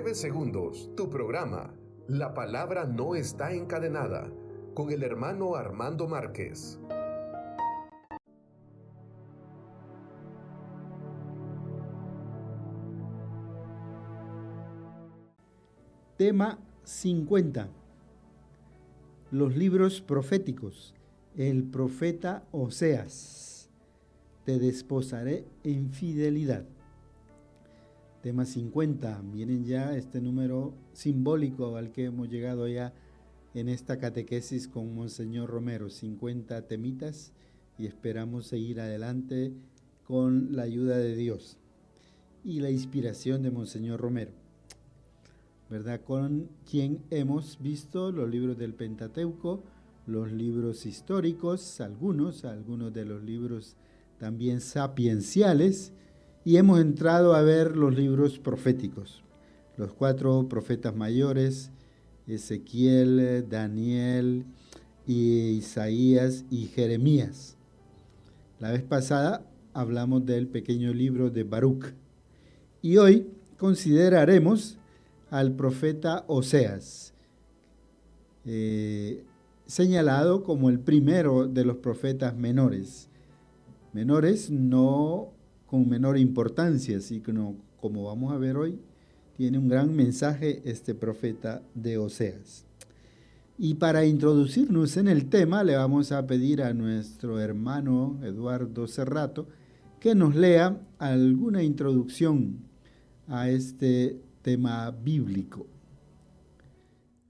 Segundos, tu programa, La Palabra No Está Encadenada, con el hermano Armando Márquez. Tema 50. Los libros proféticos. El profeta Oseas. Te desposaré en fidelidad. Tema 50. Miren ya este número simbólico al que hemos llegado ya en esta catequesis con Monseñor Romero. 50 temitas y esperamos seguir adelante con la ayuda de Dios y la inspiración de Monseñor Romero, ¿verdad? Con quien hemos visto los libros del Pentateuco, los libros históricos, algunos de los libros también sapienciales, y hemos entrado a ver los libros proféticos, los 4 profetas mayores, Ezequiel, Daniel, Isaías y Jeremías. La vez pasada hablamos del pequeño libro de Baruch, y hoy consideraremos al profeta Oseas, señalado como el primero de los profetas menores. Menores no con menor importancia, sino como vamos a ver hoy, tiene un gran mensaje este profeta de Oseas. Y para introducirnos en el tema, le vamos a pedir a nuestro hermano Eduardo Cerrato que nos lea alguna introducción a este tema bíblico.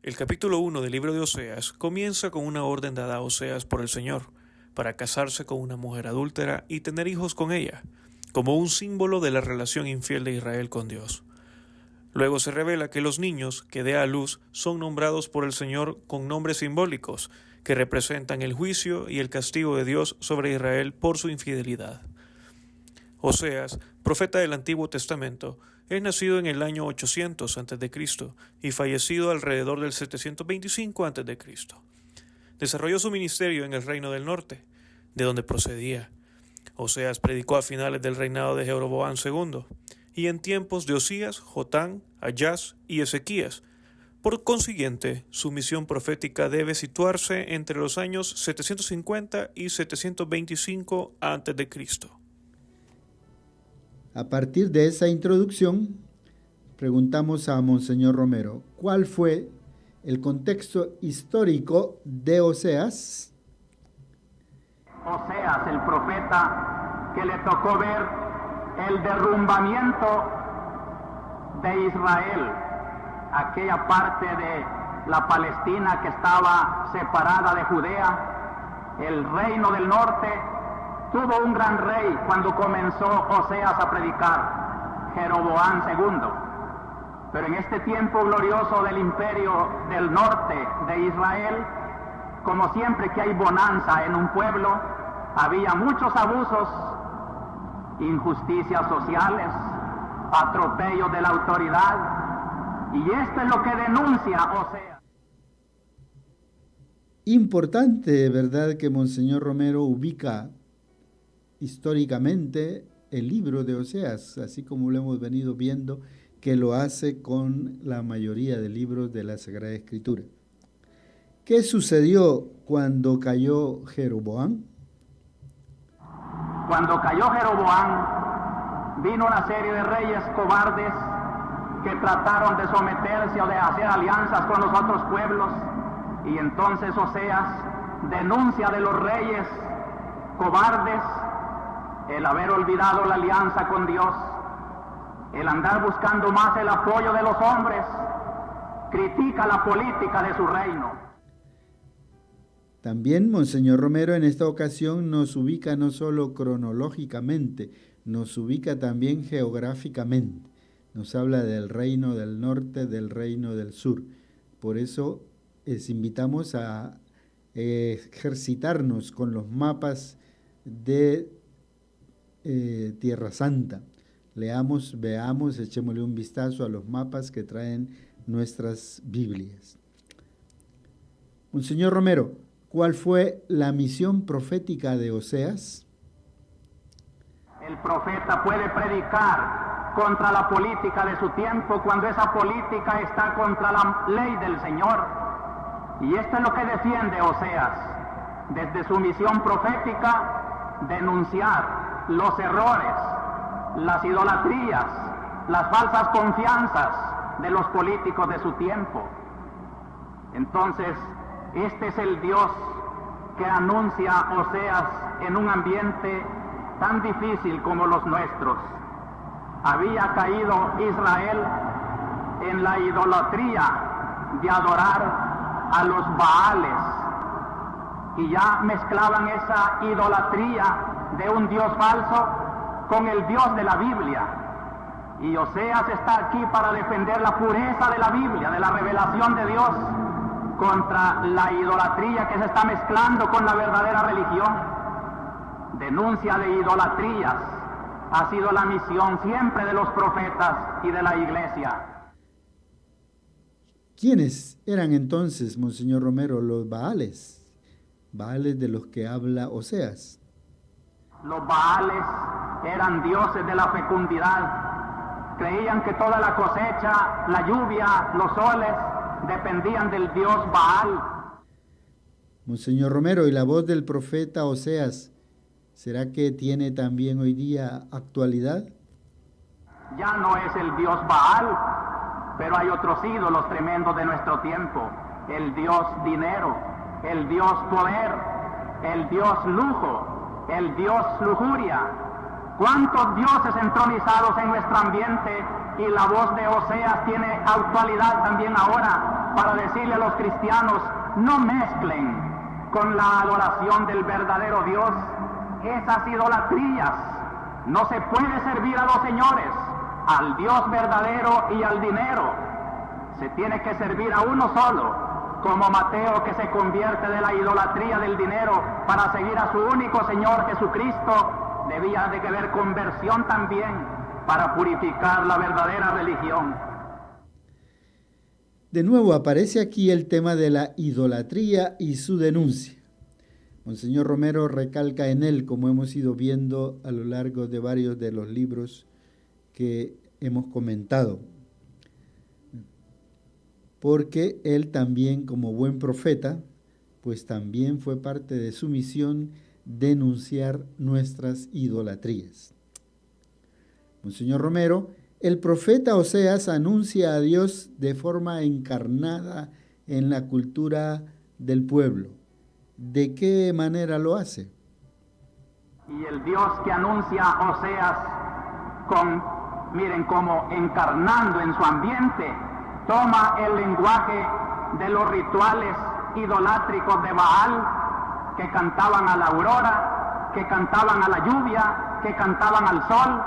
El capítulo 1 del libro de Oseas comienza con una orden dada a Oseas por el Señor para casarse con una mujer adúltera y tener hijos con ella, como un símbolo de la relación infiel de Israel con Dios. Luego se revela que los niños que dé a luz son nombrados por el Señor con nombres simbólicos que representan el juicio y el castigo de Dios sobre Israel por su infidelidad. Oseas, profeta del Antiguo Testamento, es nacido en el año 800 a.C. y fallecido alrededor del 725 a.C. Desarrolló su ministerio en el Reino del Norte, de donde procedía. Oseas predicó a finales del reinado de Jeroboam II y en tiempos de Osías, Jotán, Ahaz y Ezequías. Por consiguiente, su misión profética debe situarse entre los años 750 y 725 a.C. A partir de esa introducción, preguntamos a Monseñor Romero, ¿cuál fue el contexto histórico de Oseas? Oseas, el profeta que le tocó ver el derrumbamiento de Israel, aquella parte de la Palestina que estaba separada de Judea, el reino del norte, tuvo un gran rey cuando comenzó Oseas a predicar, Jeroboam II. Pero en este tiempo glorioso del imperio del norte de Israel, como siempre que hay bonanza en un pueblo, había muchos abusos, injusticias sociales, atropellos de la autoridad, y esto es lo que denuncia Oseas. Importante, ¿verdad?, que Monseñor Romero ubica históricamente el libro de Oseas, así como lo hemos venido viendo que lo hace con la mayoría de libros de la Sagrada Escritura. ¿Qué sucedió cuando cayó Jeroboam? Cuando cayó Jeroboam, vino una serie de reyes cobardes que trataron de someterse o de hacer alianzas con los otros pueblos, y entonces Oseas denuncia de los reyes cobardes el haber olvidado la alianza con Dios, el andar buscando más el apoyo de los hombres, critica la política de su reino. También Monseñor Romero en esta ocasión nos ubica no solo cronológicamente, nos ubica también geográficamente. Nos habla del reino del norte, del reino del sur. Por eso les invitamos a ejercitarnos con los mapas de Tierra Santa. Leamos, veamos, echémosle un vistazo a los mapas que traen nuestras Biblias. Monseñor Romero, ¿cuál fue la misión profética de Oseas? El profeta puede predicar contra la política de su tiempo, cuando esa política está contra la ley del Señor. Y esto es lo que defiende Oseas, desde su misión profética, denunciar los errores, las idolatrías, las falsas confianzas de los políticos de su tiempo. Entonces, este es el Dios que anuncia Oseas en un ambiente tan difícil como los nuestros. Había caído Israel en la idolatría de adorar a los Baales, y ya mezclaban esa idolatría de un Dios falso con el Dios de la Biblia. Y Oseas está aquí para defender la pureza de la Biblia, de la revelación de Dios, contra la idolatría que se está mezclando con la verdadera religión. Denuncia de idolatrías ha sido la misión siempre de los profetas y de la iglesia. ¿Quiénes eran entonces, Monseñor Romero, los Baales? Baales de los que habla Oseas. Los Baales eran dioses de la fecundidad. Creían que toda la cosecha, la lluvia, los soles, dependían del dios Baal. Monseñor Romero, ¿y la voz del profeta Oseas, será que tiene también hoy día actualidad? Ya no es el dios Baal, pero hay otros ídolos tremendos de nuestro tiempo. El dios dinero, el dios poder, el dios lujo, el dios lujuria. ¿Cuántos dioses entronizados en nuestro ambiente? Y la voz de Oseas tiene actualidad también ahora para decirle a los cristianos: no mezclen con la adoración del verdadero Dios esas idolatrías. No se puede servir a los señores, al Dios verdadero y al dinero. Se tiene que servir a uno solo, como Mateo, que se convierte de la idolatría del dinero para seguir a su único Señor Jesucristo. Debía de haber conversión también para purificar la verdadera religión. De nuevo aparece aquí el tema de la idolatría y su denuncia. Monseñor Romero recalca en él, como hemos ido viendo a lo largo de varios de los libros que hemos comentado, porque él también, como buen profeta, pues también fue parte de su misión denunciar nuestras idolatrías. Monseñor Romero, el profeta Oseas anuncia a Dios de forma encarnada en la cultura del pueblo. ¿De qué manera lo hace? Y el Dios que anuncia Oseas miren cómo encarnando en su ambiente, toma el lenguaje de los rituales idolátricos de Baal, que cantaban a la aurora, que cantaban a la lluvia, que cantaban al sol,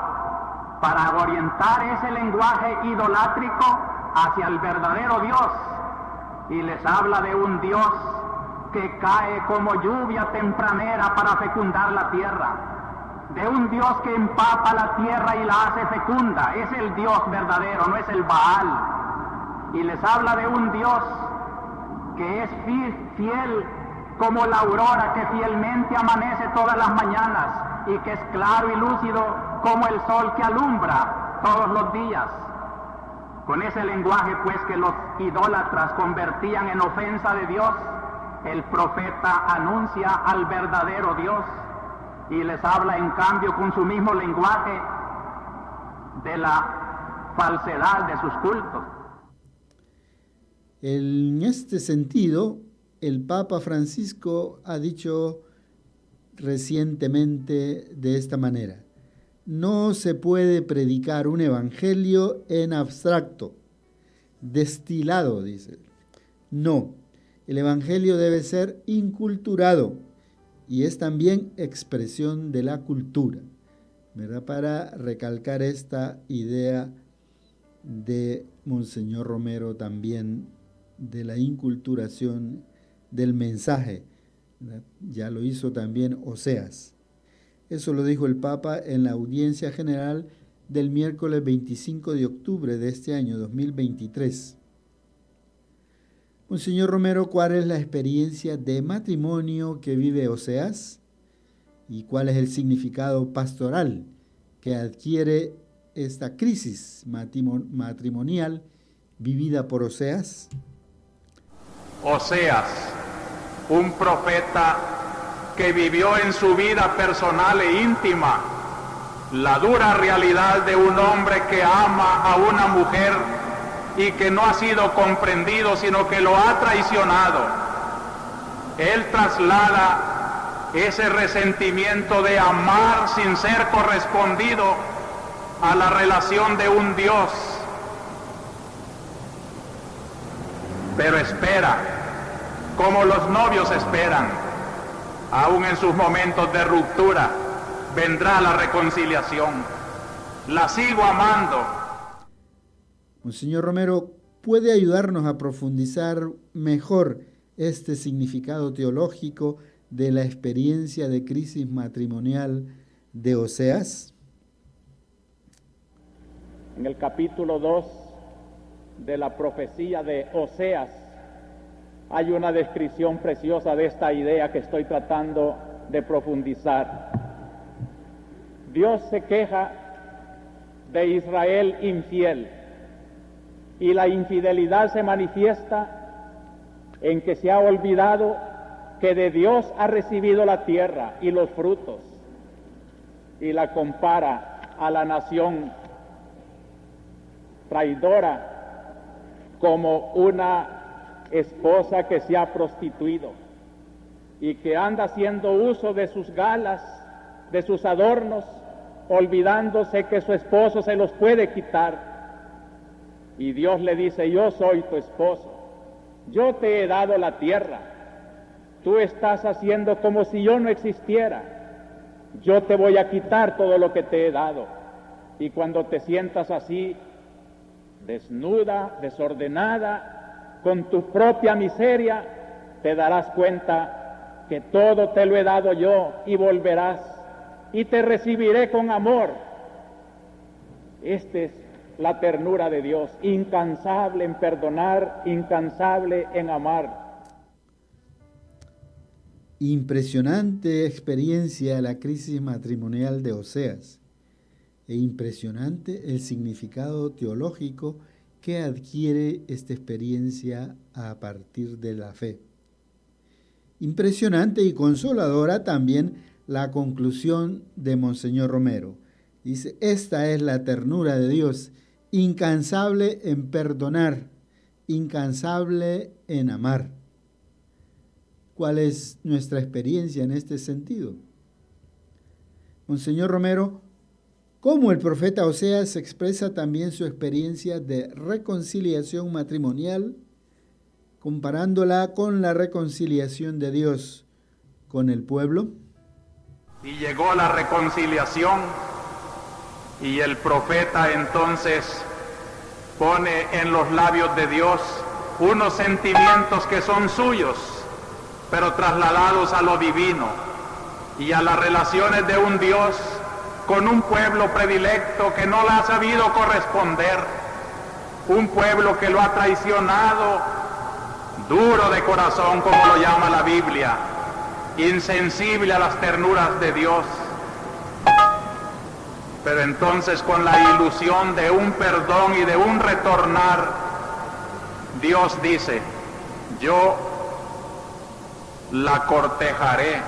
para orientar ese lenguaje idolátrico hacia el verdadero Dios. Y les habla de un Dios que cae como lluvia tempranera para fecundar la tierra, de un Dios que empapa la tierra y la hace fecunda. Es el Dios verdadero, no es el Baal. Y les habla de un Dios que es fiel como la aurora, que fielmente amanece todas las mañanas y que es claro y lúcido como el sol que alumbra todos los días. Con ese lenguaje, pues, que los idólatras convertían en ofensa de Dios, el profeta anuncia al verdadero Dios y les habla, en cambio, con su mismo lenguaje de la falsedad de sus cultos. En este sentido, el Papa Francisco ha dicho recientemente de esta manera: no se puede predicar un evangelio en abstracto, destilado, dice. No, el evangelio debe ser inculturado y es también expresión de la cultura, ¿verdad? Para recalcar esta idea de Monseñor Romero también de la inculturación del mensaje, ¿verdad? Ya lo hizo también Oseas. Eso lo dijo el Papa en la audiencia general del miércoles 25 de octubre de este año 2023. Monseñor Romero, ¿cuál es la experiencia de matrimonio que vive Oseas? ¿Y cuál es el significado pastoral que adquiere esta crisis matrimonial vivida por Oseas? Oseas, un profeta que vivió en su vida personal e íntima la dura realidad de un hombre que ama a una mujer y que no ha sido comprendido, sino que lo ha traicionado. Él traslada ese resentimiento de amar sin ser correspondido a la relación de un Dios. Pero espera, como los novios esperan, aún en sus momentos de ruptura, vendrá la reconciliación. La sigo amando. Monseñor Romero, ¿puede ayudarnos a profundizar mejor este significado teológico de la experiencia de crisis matrimonial de Oseas? En el capítulo 2 de la profecía de Oseas hay una descripción preciosa de esta idea que estoy tratando de profundizar. Dios se queja de Israel infiel, y la infidelidad se manifiesta en que se ha olvidado que de Dios ha recibido la tierra y los frutos, y la compara a la nación traidora como una esposa que se ha prostituido y que anda haciendo uso de sus galas, de sus adornos, olvidándose que su esposo se los puede quitar. Y Dios le dice: yo soy tu esposo, yo te he dado la tierra, tú estás haciendo como si yo no existiera, yo te voy a quitar todo lo que te he dado. Y cuando te sientas así, desnuda, desordenada, con tu propia miseria, te darás cuenta que todo te lo he dado yo, y volverás y te recibiré con amor. Esta es la ternura de Dios, incansable en perdonar, incansable en amar. Impresionante experiencia la crisis matrimonial de Oseas, e impresionante el significado teológico que adquiere esta experiencia a partir de la fe. Impresionante y consoladora también la conclusión de Monseñor Romero. Dice: esta es la ternura de Dios, incansable en perdonar, incansable en amar. ¿Cuál es nuestra experiencia en este sentido? Monseñor Romero, ¿cómo el profeta Oseas expresa también su experiencia de reconciliación matrimonial, comparándola con la reconciliación de Dios con el pueblo? Y llegó la reconciliación, y el profeta entonces pone en los labios de Dios unos sentimientos que son suyos, pero trasladados a lo divino y a las relaciones de un Dios con un pueblo predilecto que no la ha sabido corresponder, un pueblo que lo ha traicionado, duro de corazón, como lo llama la Biblia, insensible a las ternuras de Dios. Pero entonces, con la ilusión de un perdón y de un retornar, Dios dice: yo la cortejaré,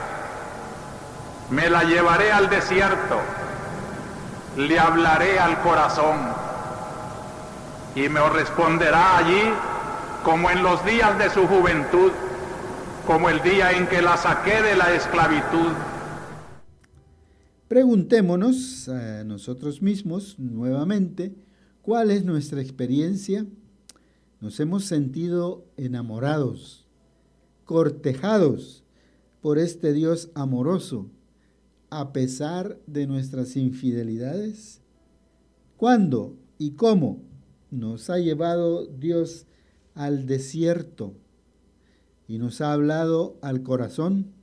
me la llevaré al desierto, le hablaré al corazón, y me responderá allí como en los días de su juventud, como el día en que la saqué de la esclavitud. Preguntémonos a nosotros mismos nuevamente, ¿cuál es nuestra experiencia? ¿Nos hemos sentido enamorados, cortejados por este Dios amoroso, a pesar de nuestras infidelidades? ¿Cuándo y cómo nos ha llevado Dios al desierto y nos ha hablado al corazón?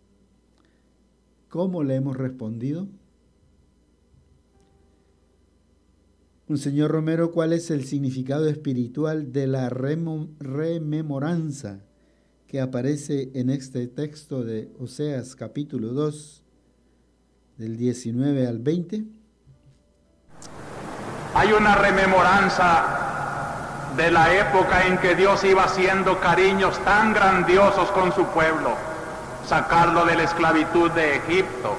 ¿Cómo le hemos respondido? Monseñor Romero, ¿cuál es el significado espiritual de la rememoranza que aparece en este texto de Oseas capítulo 2, del 19 al 20? hay una rememoranza de la época en que Dios iba haciendo cariños tan grandiosos con su pueblo, sacarlo de la esclavitud de Egipto,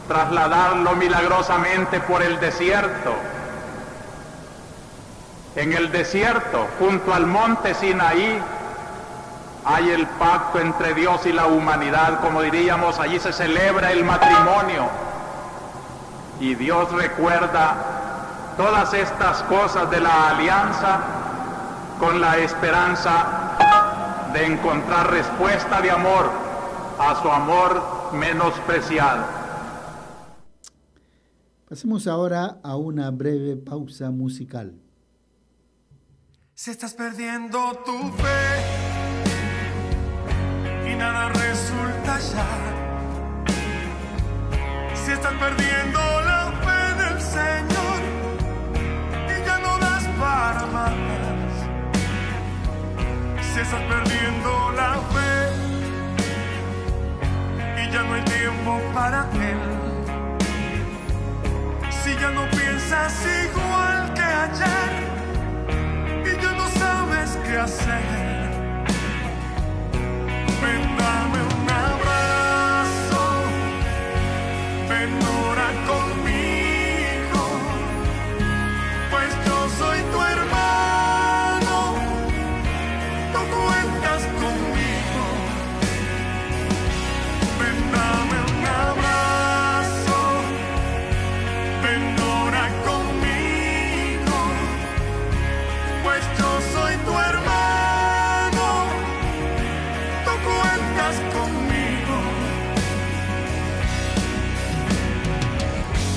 trasladarlo milagrosamente por el desierto. En el desierto, junto al monte Sinaí, hay el pacto entre Dios y la humanidad, como diríamos, allí se celebra el matrimonio. Y Dios recuerda todas estas cosas de la alianza con la esperanza de encontrar respuesta de amor a su amor menospreciado. Pasemos ahora a una breve pausa musical. Si estás perdiendo tu fe y nada resulta ya, si estás perdiendo la fe en el Señor y ya no das para más, si estás perdiendo la fe y ya no hay tiempo para Él, si ya no piensas igual que ayer y ya no sabes qué hacer, ven, dame un abrazo, ven, ora conmigo, pues yo soy tu hermano, tú cuentas conmigo, ven, dame un abrazo, ven, ora conmigo, pues yo soy tu hermano, tú cuentas conmigo.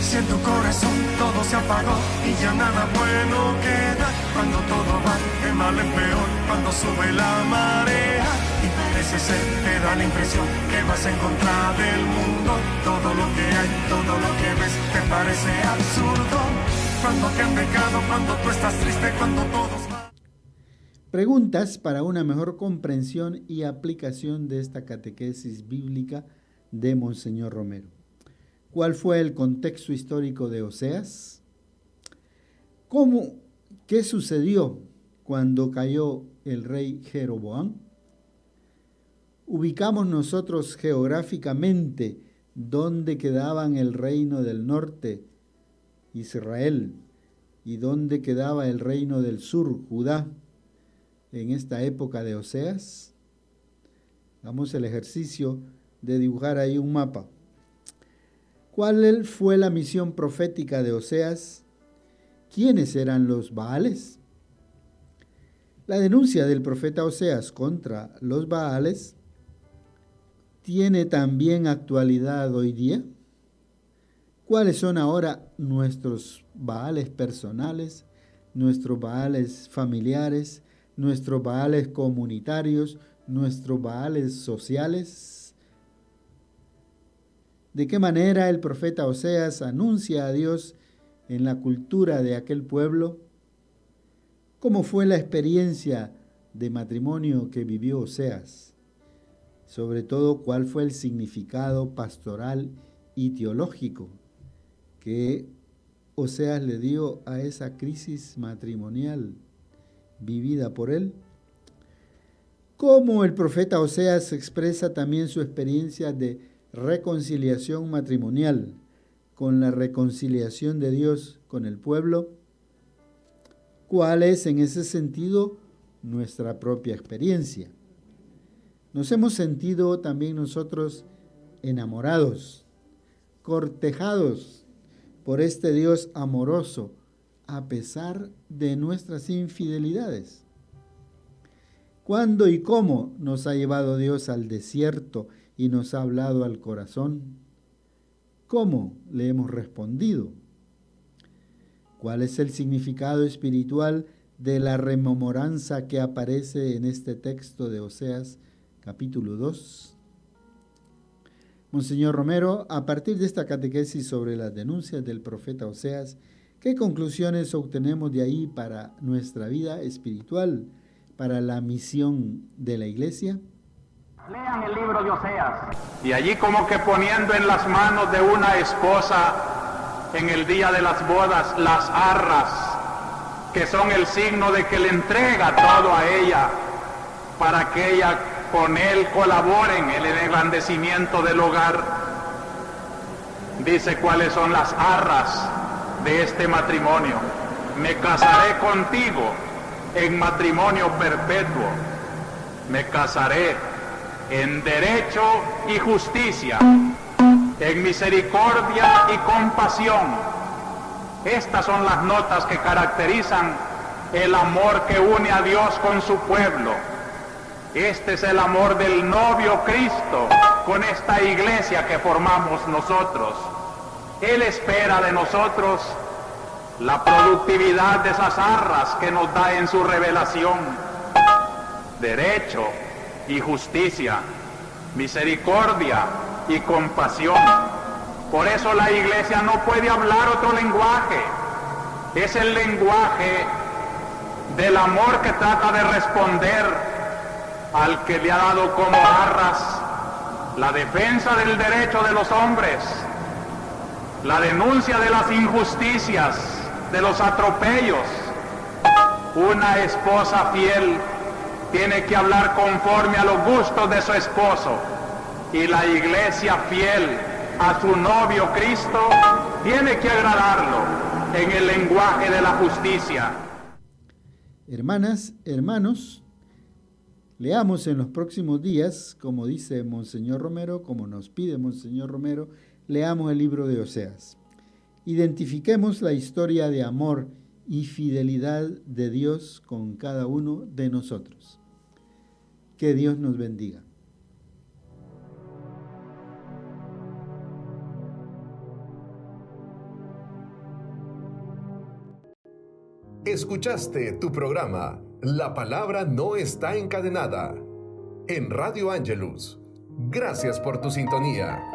Si en tu corazón todo se apagó y ya nada bueno queda, cuando todo va de mal en peor, cuando sube la marea y parece ser, te da la impresión que vas en contra del mundo, todo lo que hay, todo lo que ves te parece absurdo, cuando te han pecado, cuando tú estás triste, cuando todos van. Preguntas para una mejor comprensión y aplicación de esta catequesis bíblica de Monseñor Romero. ¿Cuál fue el contexto histórico de Oseas? ¿Qué sucedió cuando cayó el rey Jeroboam? ¿Ubicamos nosotros geográficamente dónde quedaban el reino del norte, Israel, y dónde quedaba el reino del sur, Judá, en esta época de Oseas? Hagamos el ejercicio de dibujar ahí un mapa. ¿Cuál fue la misión profética de Oseas? ¿Quiénes eran los Baales? La denuncia del profeta Oseas contra los Baales tiene también actualidad hoy día. ¿Cuáles son ahora nuestros Baales personales, nuestros Baales familiares, nuestros Baales comunitarios, nuestros Baales sociales? ¿De qué manera el profeta Oseas anuncia a Dios en la cultura de aquel pueblo? ¿Cómo fue la experiencia de matrimonio que vivió Oseas? Sobre todo, ¿cuál fue el significado pastoral y teológico que Oseas le dio a esa crisis matrimonial vivida por él? ¿Cómo el profeta Oseas expresa también su experiencia de reconciliación matrimonial con la reconciliación de Dios con el pueblo? ¿Cuál es en ese sentido nuestra propia experiencia? Nos hemos sentido también nosotros enamorados, cortejados por este Dios amoroso, a pesar de nuestras infidelidades. ¿Cuándo y cómo nos ha llevado Dios al desierto y nos ha hablado al corazón? ¿Cómo le hemos respondido? ¿Cuál es el significado espiritual de la rememoranza que aparece en este texto de Oseas, capítulo 2? Monseñor Romero, a partir de esta catequesis sobre las denuncias del profeta Oseas, ¿qué conclusiones obtenemos de ahí para nuestra vida espiritual, para la misión de la Iglesia? Lean el libro de Oseas. Y allí como que poniendo en las manos de una esposa en el día de las bodas las arras que son el signo de que le entrega todo a ella, para que ella con él colaboren en el engrandecimiento del hogar. Dice cuáles son las arras de este matrimonio. Me casaré contigo en matrimonio perpetuo. Me casaré en derecho y justicia, en misericordia y compasión. Estas son las notas que caracterizan el amor que une a Dios con su pueblo. Este es el amor del novio Cristo con esta iglesia que formamos nosotros. Él espera de nosotros la productividad de esas arras que nos da en su revelación. Derecho y justicia, misericordia y compasión. Por eso la iglesia no puede hablar otro lenguaje. Es el lenguaje del amor que trata de responder al que le ha dado como arras la defensa del derecho de los hombres, la denuncia de las injusticias, de los atropellos. Una esposa fiel tiene que hablar conforme a los gustos de su esposo, y la iglesia fiel a su novio Cristo tiene que agradarlo en el lenguaje de la justicia. Hermanas, hermanos, leamos en los próximos días, como dice Monseñor Romero, como nos pide Monseñor Romero, leamos el libro de Oseas. Identifiquemos la historia de amor y fidelidad de Dios con cada uno de nosotros. Que Dios nos bendiga. Escuchaste tu programa La Palabra No Está Encadenada en Radio Angelus. Gracias por tu sintonía.